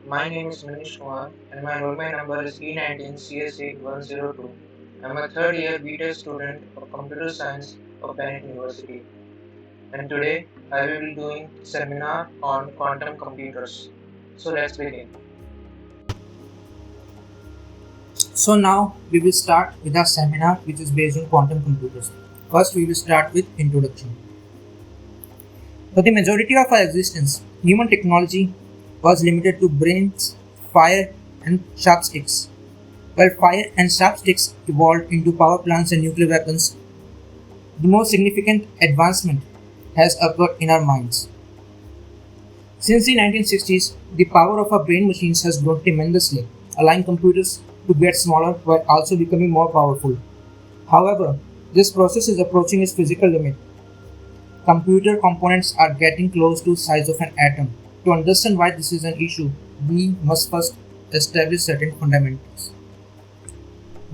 My name is Manish Kumar and my enrollment number is E19CS8102. I'm a third year BTech student of Computer Science of Bennett University, and today I will be doing seminar on quantum computers. So let's begin. So now we will start with our seminar which is based on quantum computers. First we will start with introduction. For the majority of our existence, human technology was limited to brains, fire and sharp sticks. While fire and sharp sticks evolved into power plants and nuclear weapons, the most significant advancement has occurred in our minds. Since the 1960s, the power of our brain machines has grown tremendously, allowing computers to get smaller while also becoming more powerful. However, this process is approaching its physical limit. Computer components are getting close to the size of an atom. To understand why this is an issue, we must first establish certain fundamentals.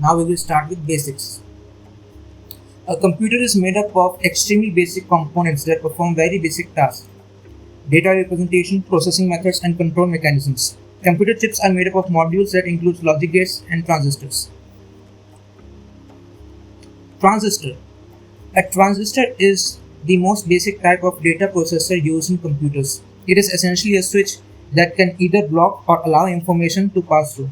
Now we will start with basics. A computer is made up of extremely basic components that perform very basic tasks: data representation, processing methods, and control mechanisms. Computer chips are made up of modules that include logic gates and transistors. Transistor. A transistor is the most basic type of data processor used in computers. It is essentially a switch that can either block or allow information to pass through.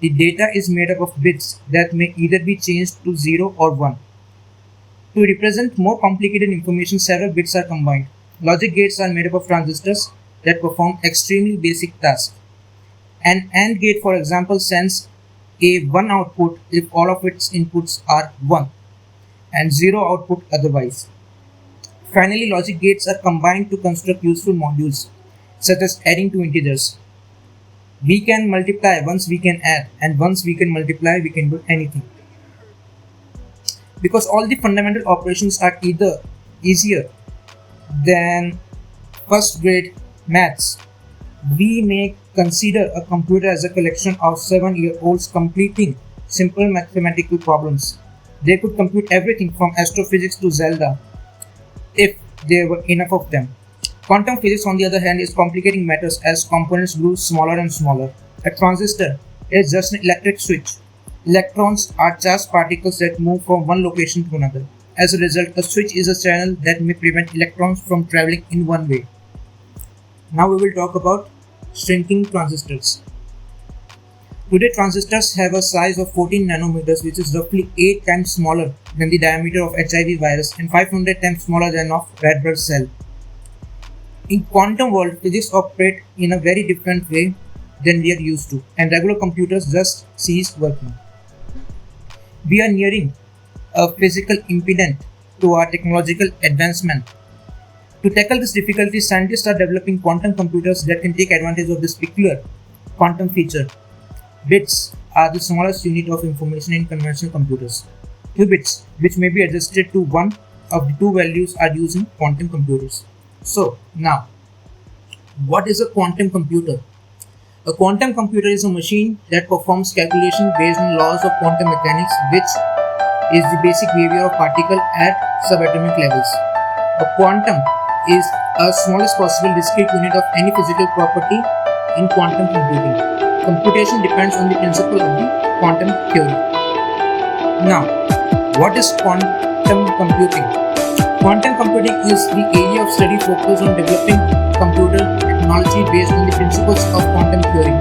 The data is made up of bits that may either be changed to 0 or 1. To represent more complicated information, several bits are combined. Logic gates are made up of transistors that perform extremely basic tasks. An AND gate, for example, sends a 1 output if all of its inputs are 1 and 0 output otherwise. Finally, logic gates are combined to construct useful modules, such as adding two integers. We can multiply once we can add, and once we can multiply, we can do anything. Because all the fundamental operations are either easier than first grade maths, we may consider a computer as a collection of 7-year-olds completing simple mathematical problems. They could compute everything from astrophysics to Zelda if there were enough of them. Quantum physics, on the other hand, is complicating matters as components grow smaller and smaller. A transistor is just an electric switch. Electrons are charged particles that move from one location to another. As a result, a switch is a channel that may prevent electrons from traveling in one way. Now we will talk about shrinking transistors. Today, transistors have a size of 14 nanometers, which is roughly 8 times smaller than the diameter of HIV virus and 500 times smaller than of red blood cell. In quantum world, physics operate in a very different way than we are used to, and regular computers just cease working. We are nearing a physical impediment to our technological advancement. To tackle this difficulty, scientists are developing quantum computers that can take advantage of this peculiar quantum feature. Bits are the smallest unit of information in conventional computers. Qubits, which may be adjusted to one of the two values, are used in quantum computers. So, now, what is a quantum computer? A quantum computer is a machine that performs calculation based on laws of quantum mechanics, which is the basic behavior of particles at subatomic levels. A quantum is a smallest possible discrete unit of any physical property in quantum computing. Computation depends on the principle of the quantum theory. Now, what is quantum computing? Quantum computing is the area of study focused on developing computer technology based on the principles of quantum theory,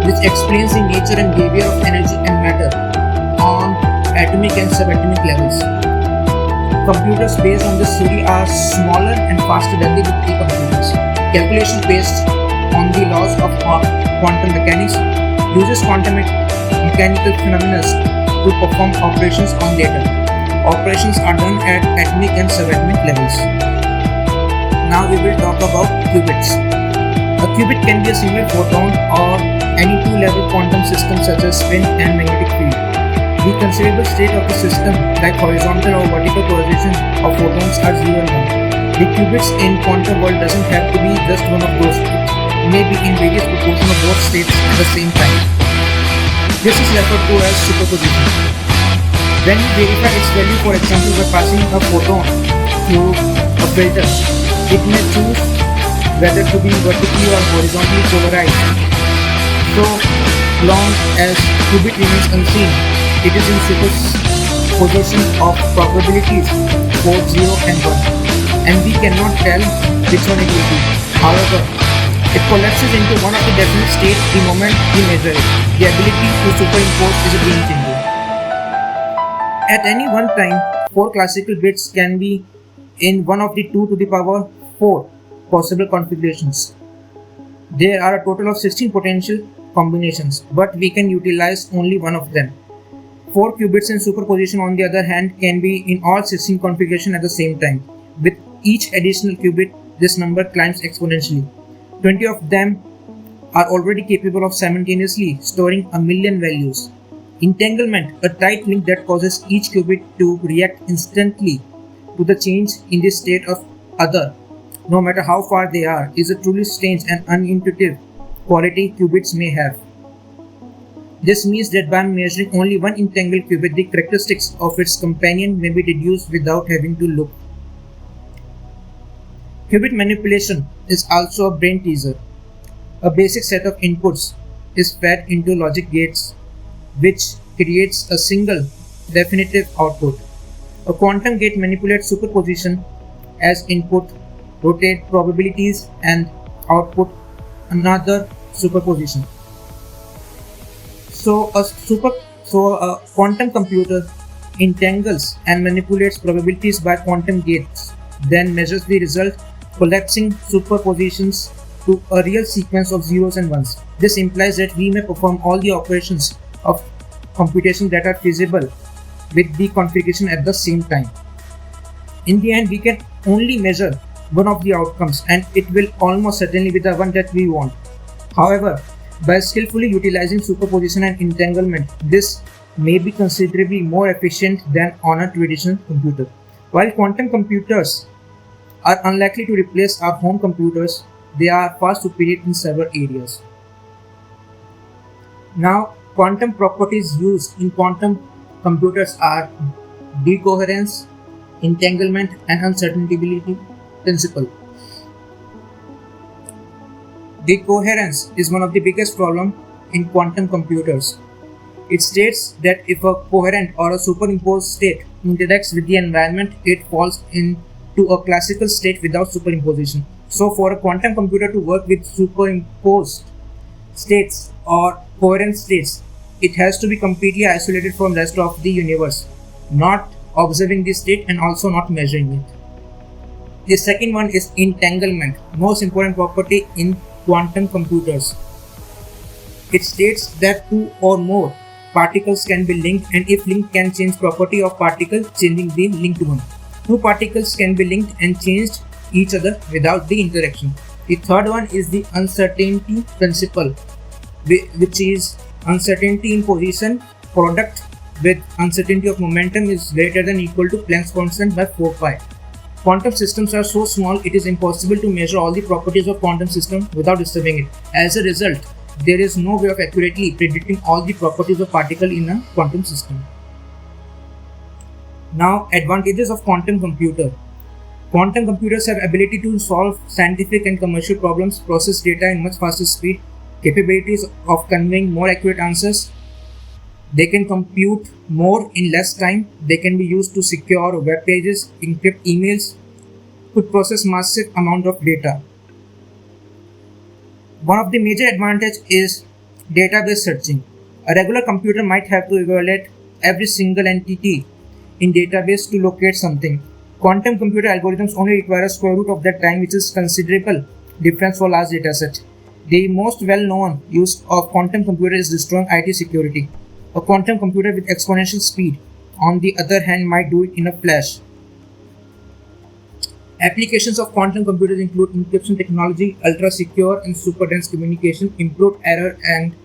which explains the nature and behavior of energy and matter on atomic and subatomic levels. Computers based on this theory are smaller and faster than the big computers. Calculations based on the laws of quantum mechanics uses quantum mechanical phenomena to perform operations on data. Operations are done at atomic and subatomic levels. Now we will talk about qubits. A qubit can be a single photon or any two-level quantum system such as spin and magnetic field. The conceivable state of the system, like horizontal or vertical polarization of photons, are 0 and 1. The qubits in quantum world doesn't have to be just one of those. It may be in various proportion of both states at the same time. This is referred to as superposition. When we verify its value, for example, by passing a photon through a filter, it may choose whether to be vertically or horizontally polarized. So long as qubit remains unseen, it is in superposition of probabilities 4, 0 and 1, and we cannot tell which one it will be. However, it collapses into one of the definite state the moment we measure it. The ability to superimpose is a game changer. At any one time, 4 classical bits can be in one of the 2 to the power 4 possible configurations. There are a total of 16 potential combinations, but we can utilize only one of them. 4 qubits in superposition, on the other hand, can be in all 16 configurations at the same time. With each additional qubit, this number climbs exponentially. 20 of them are already capable of simultaneously storing a million values. Entanglement, a tight link that causes each qubit to react instantly to the change in the state of other, no matter how far they are, is a truly strange and unintuitive quality qubits may have. This means that by measuring only one entangled qubit, the characteristics of its companion may be deduced without having to look. Qubit manipulation is also a brain teaser. A basic set of inputs is fed into logic gates, which creates a single definitive output. A quantum gate manipulates superposition as input, rotate probabilities, and output another superposition. So a quantum computer entangles and manipulates probabilities by quantum gates, then measures the result, collapsing superpositions to a real sequence of zeros and ones. This implies that we may perform all the operations of computation that are feasible with the configuration at the same time. In the end, we can only measure one of the outcomes, and it will almost certainly be the one that we want. However, by skillfully utilizing superposition and entanglement, this may be considerably more efficient than on a traditional computer. While quantum computers are unlikely to replace our home computers, they are far superior in several areas. Now, quantum properties used in quantum computers are decoherence, entanglement, and uncertainty principle. Decoherence is one of the biggest problems in quantum computers. It states that if a coherent or a superimposed state interacts with the environment, it falls into a classical state without superimposition. So, for a quantum computer to work with superimposed states or coherent states, it has to be completely isolated from the rest of the universe, not observing the state and also not measuring it. The second one is entanglement, most important property in quantum computers. It states that two or more particles can be linked, and if linked, can change property of particle, changing the linked one. Two particles can be linked and changed each other without the interaction. The third one is the uncertainty principle, which is uncertainty in position product with uncertainty of momentum is greater than or equal to Planck's constant by 4 pi. Quantum systems are so small it is impossible to measure all the properties of quantum system without disturbing it. As a result, there is no way of accurately predicting all the properties of particle in a quantum system. Now, advantages of quantum computer. Quantum computers have ability to solve scientific and commercial problems, process data in much faster speed, capabilities of conveying more accurate answers. They can compute more in less time. They can be used to secure web pages, encrypt emails, could process massive amount of data. One of the major advantages is database searching. A regular computer might have to evaluate every single entity in database to locate something. Quantum computer algorithms only require a square root of that time, which is considerable difference for large dataset. The most well-known use of quantum computer is destroying IT security. A quantum computer with exponential speed, on the other hand, might do it in a flash. Applications of quantum computers include encryption technology, ultra-secure and super-dense communication, improved error and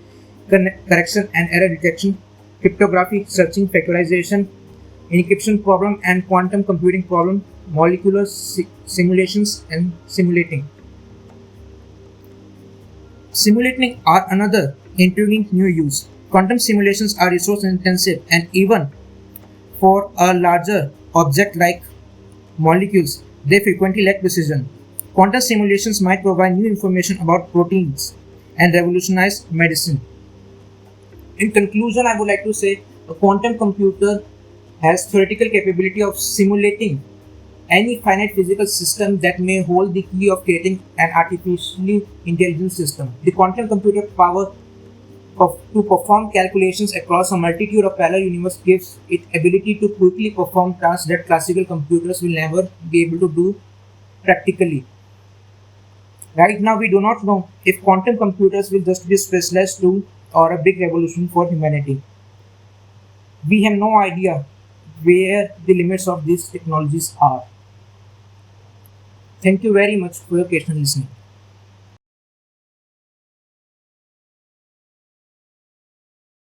correction and error detection, cryptography, searching, factorization, encryption problem and quantum computing problem, molecular simulations and simulating. Simulating are another intriguing new use. Quantum simulations are resource intensive, and even for a larger object like molecules, they frequently lack precision. Quantum simulations might provide new information about proteins and revolutionize medicine. In conclusion, I would like to say a quantum computer has theoretical capability of simulating any finite physical system that may hold the key of creating an artificially intelligent system. The quantum computer power to perform calculations across a multitude of parallel universes gives it ability to quickly perform tasks that classical computers will never be able to do practically. Right now, we do not know if quantum computers will just be a specialized tool or a big revolution for humanity. We have no idea where the limits of these technologies are. Thank you very much for your patient listening.